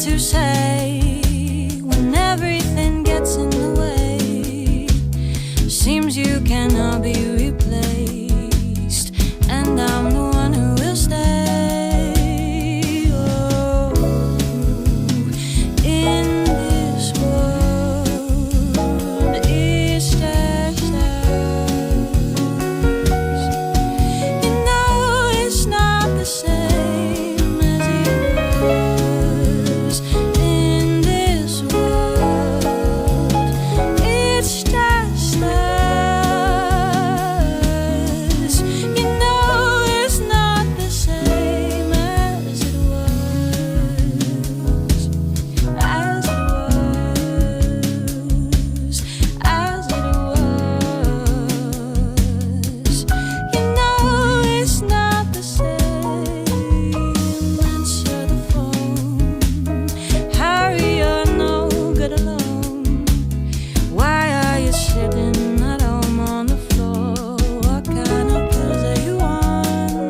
to say when everything gets in the way. Seems you cannot be replaced, and I'm the one who will stay. Oh, in this world, it's just us. You know it's not the same as it was. In this world, it's just us. You know it's not the same as it was. As it was. As it was. You know it's not the same. Answer the phone. Harry, you're no good alone. Why are you sitting at home on the floor? What kind of pills are you on?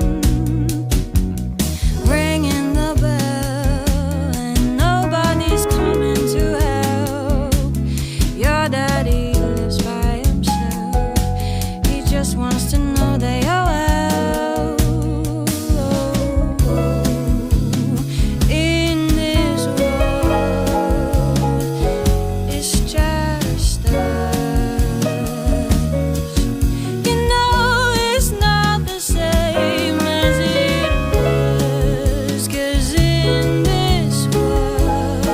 Ringing the bell and nobody's coming to help. Your daddy lives by himself. He just wants to know that you're well. In this world, it's just us. You know it's not the same as it was. 'Cause in this world,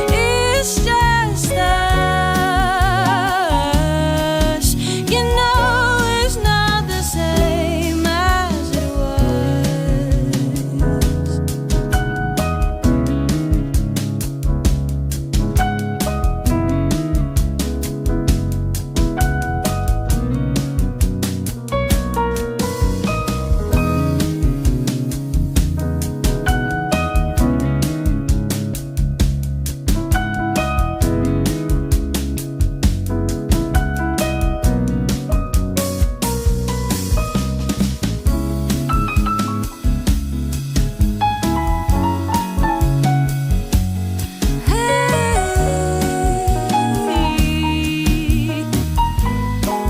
it's just us. You know it's not the same as it was.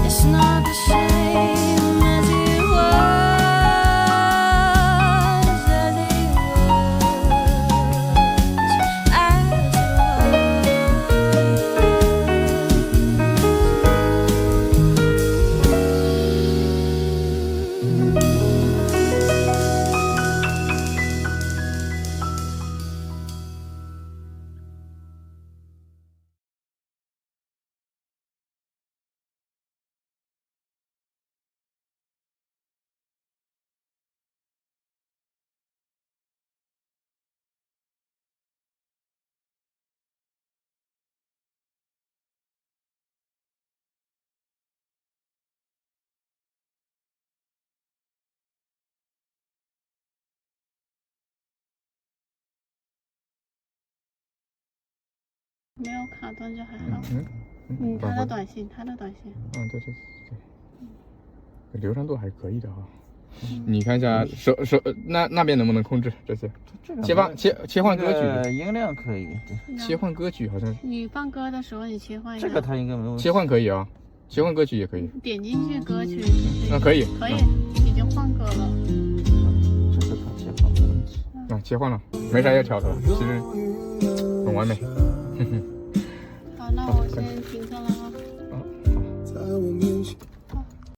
It's not the same as it was, as it was. 没有卡顿就还好。他的短信，他的短信。对，流畅度还是可以的哈。你看一下那边能不能控制这些？切换歌曲，音量可以。切换歌曲好像是。你放歌的时候你切换一下。这个它应该没问题。切换可以啊，切换歌曲也可以。点进去歌曲。可以。可以，已经换歌了。这个它切换没问题。切换了，没啥要调的了，其实很完美。好，那我先停。